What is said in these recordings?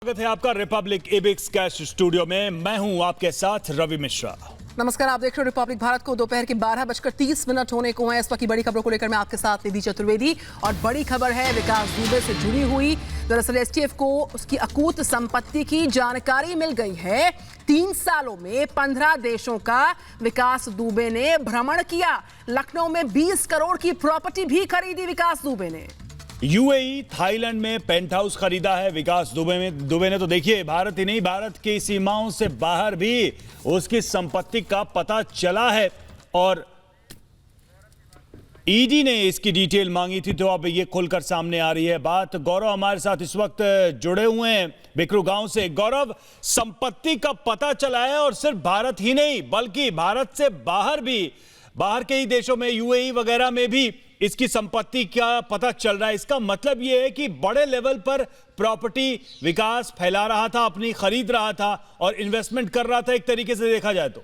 स्वागत है आपका रिपब्लिक एबिक्स कैश स्टूडियो में। मैं हूं आपके साथ रवि मिश्रा। नमस्कार, आप देख रहे हो रिपब्लिक भारत को। दोपहर के 12:30 होने को हैं। इस वक्त की बड़ी खबरों को लेकर मैं आपके साथ निधि चतुर्वेदी। और बड़ी खबर है विकास दुबे से जुड़ी हुई। दरअसल एसटीएफ को उसकी अकूत संपत्ति की जानकारी मिल गई है। 3 सालों में 15 देशों का विकास दुबे ने भ्रमण किया। लखनऊ में 20 करोड़ की प्रॉपर्टी भी खरीदी विकास दुबे ने। यूएई, थाईलैंड में पेंट हाउस खरीदा है विकास दुबे ने। तो देखिए, भारत ही नहीं, भारत की सीमाओं से बाहर भी उसकी संपत्ति का पता चला है। और ईडी ने इसकी डिटेल मांगी थी, तो अब ये खुलकर सामने आ रही है बात। गौरव हमारे साथ इस वक्त जुड़े हुए हैं बिकरू गांव से। गौरव, संपत्ति का पता चला है और सिर्फ भारत ही नहीं बल्कि भारत से बाहर भी, बाहर के ही देशों में, यूएई वगैरह में भी इसकी संपत्ति का पता चल रहा है। इसका मतलब यह है कि बड़े लेवल पर प्रॉपर्टी विकास फैला रहा था, अपनी खरीद रहा था और इन्वेस्टमेंट कर रहा था, एक तरीके से देखा जाए तो।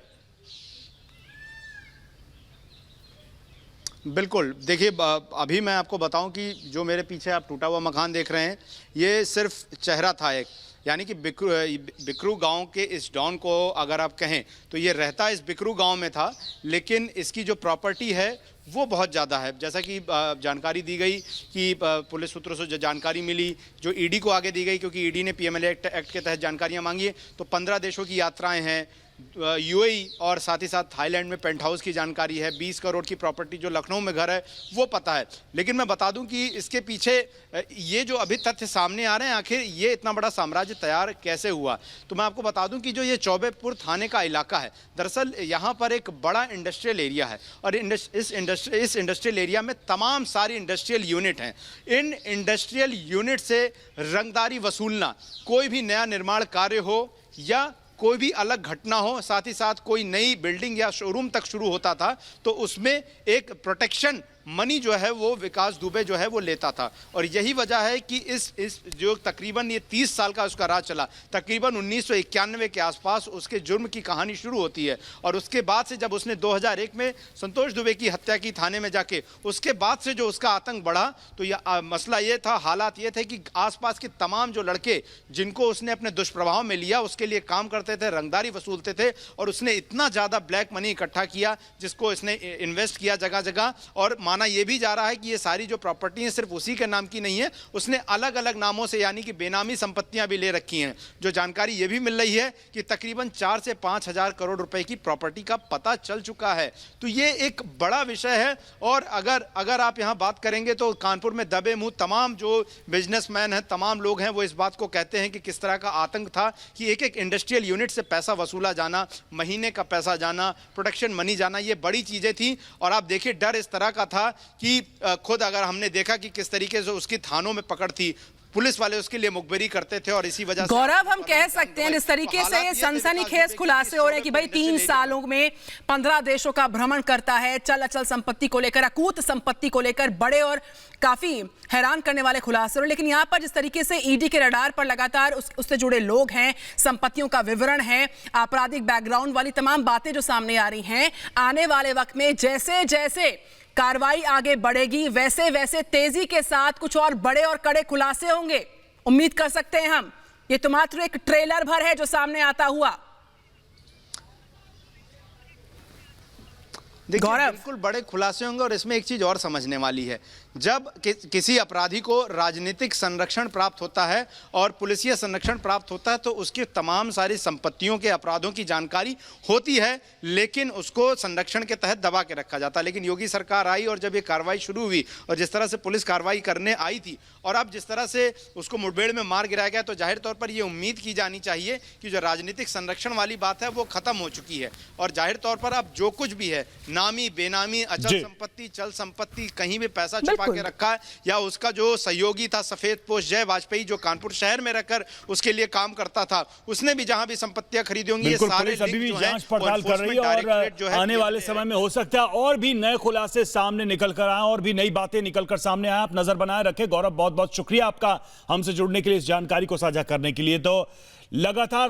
बिल्कुल, देखिए अभी मैं आपको बताऊं कि जो मेरे पीछे आप टूटा हुआ मकान देख रहे हैं, ये सिर्फ चेहरा था एक, यानी कि बिकरू गांव के इस डॉन को अगर आप कहें तो ये रहता इस बिकरू गांव में था, लेकिन इसकी जो प्रॉपर्टी है वो बहुत ज़्यादा है। जैसा कि जानकारी दी गई कि पुलिस सूत्रों से जो जानकारी मिली, जो ईडी को आगे दी गई, क्योंकि ईडी ने पीएमएलए एक्ट के तहत जानकारियां मांगी है, तो 15 देशों की यात्राएं हैं, यूएई और साथ ही साथ थाईलैंड में पेंट हाउस की जानकारी है, 20 करोड़ की प्रॉपर्टी जो लखनऊ में घर है वो पता है। लेकिन मैं बता दूं कि इसके पीछे ये जो अभी तथ्य सामने आ रहे हैं, आखिर ये इतना बड़ा साम्राज्य तैयार कैसे हुआ, तो मैं आपको बता दूं कि जो ये चौबेपुर थाने का इलाका है, दरअसल यहाँ पर एक बड़ा इंडस्ट्रियल एरिया है और इस इंडस्ट्रियल एरिया में तमाम सारी इंडस्ट्रियल यूनिट हैं। इन इंडस्ट्रियल यूनिट से रंगदारी वसूलना, कोई भी नया निर्माण कार्य हो या कोई भी अलग घटना हो, साथ ही साथ कोई नई बिल्डिंग या शोरूम तक शुरू होता था, तो उसमें एक प्रोटेक्शन मनी जो है वो विकास दुबे जो है वो लेता था। और यही वजह है कि इस जो तकरीबन ये 30 साल का उसका राज चला, तकरीबन 1991 के आसपास उसके जुर्म की कहानी शुरू होती है। और उसके बाद से जब उसने 2001 में संतोष दुबे की हत्या की थाने में जाके, उसके बाद से जो उसका आतंक बढ़ा, तो यह मसला ये था, हालात ये थे कि आसपास के तमाम जो लड़के जिनको उसने अपने दुष्प्रभाव में लिया, उसके लिए काम करते थे, रंगदारी वसूलते थे, और उसने इतना ज़्यादा ब्लैक मनी इकट्ठा किया जिसको इसने इन्वेस्ट किया जगह जगह। और माना यह भी जा रहा है कि ये सारी जो प्रॉपर्टी है सिर्फ उसी के नाम की नहीं है, उसने अलग अलग नामों से यानी कि बेनामी संपत्तियां भी ले रखी हैं। जो जानकारी ये भी मिल रही है कि तकरीबन 4 से 5 हजार करोड़ रुपए की प्रॉपर्टी का पता चल चुका है। तो ये एक बड़ा विषय है। और अगर आप यहां बात करेंगे तो कानपुर में दबे मुंह तमाम जो बिजनेसमैन हैं, तमाम लोग हैं, वो इस बात को कहते हैं कि किस तरह का आतंक था कि एक एक इंडस्ट्रियल यूनिट से पैसा वसूला जाना, महीने का पैसा जाना, प्रोटेक्शन मनी जाना, ये बड़ी चीजें थी। और आप देखिए, डर इस तरह का था कि खुद अगर हमने देखा कि किस तरीके से उसकी थानों में पकड़ थी, पुलिस वाले उसके लिए मुखबिरी करते थे, और इसी वजह से गौरव, हम कह सकते हैं इस तरीके से ये सनसनीखेज खुलासे हो रहे हैं कि भाई 3 सालों में 15 देशों का भ्रमण करता है, चल अचल संपत्ति को लेकर, अकूत संपत्ति को लेकर बड़े और काफी हैरान करने वाले खुलासे हो रहे। लेकिन यहाँ पर जिस तरीके से ईडी के रडार पर लगातार उससे जुड़े लोग हैं, संपत्तियों का विवरण है, आपराधिक बैकग्राउंड वाली तमाम बातें जो सामने आ रही हैं, आने वाले वक्त में जैसे जैसे कार्रवाई आगे बढ़ेगी वैसे वैसे तेजी के साथ कुछ और बड़े और कड़े खुलासे होंगे, उम्मीद कर सकते हैं हम। ये तो मात्र एक ट्रेलर भर है जो सामने आता हुआ। देखिए, बिल्कुल बड़े खुलासे होंगे। और इसमें एक चीज और समझने वाली है, जब किसी अपराधी को राजनीतिक संरक्षण प्राप्त होता है और पुलिसिया संरक्षण प्राप्त होता है, तो उसकी तमाम सारी संपत्तियों के अपराधों की जानकारी होती है, लेकिन उसको संरक्षण के तहत दबा के रखा जाता है। लेकिन योगी सरकार आई और जब ये कार्रवाई शुरू हुई और जिस तरह से पुलिस कार्रवाई करने आई थी और अब जिस तरह से उसको मुठभेड़ में मार गिराया गया, तो जाहिर तौर पर यह उम्मीद की जानी चाहिए कि जो राजनीतिक संरक्षण वाली बात है वो खत्म हो चुकी है। और जाहिर तौर पर अब जो कुछ भी है, नामी बेनामी, अचल संपत्ति, चल संपत्ति, कहीं भी पैसा छुपा के रखा है, या उसका जो सहयोगी था सफेद पोश जय वाजपेयी, जो कानपुर शहर में रहकर उसके लिए काम करता था, उसने भी जहां भी संपत्तियां खरीदी होंगी, ये सारे अभी भी जांच पड़ताल कर रही है और आने वाले समय में हो सकता है और भी नए खुलासे सामने निकल कर आए और भी नई बातें निकल कर सामने आए। आप नजर बनाए रखें। गौरव, बहुत बहुत शुक्रिया आपका हमसे जुड़ने के लिए, इस जानकारी को साझा करने के लिए। तो लगातार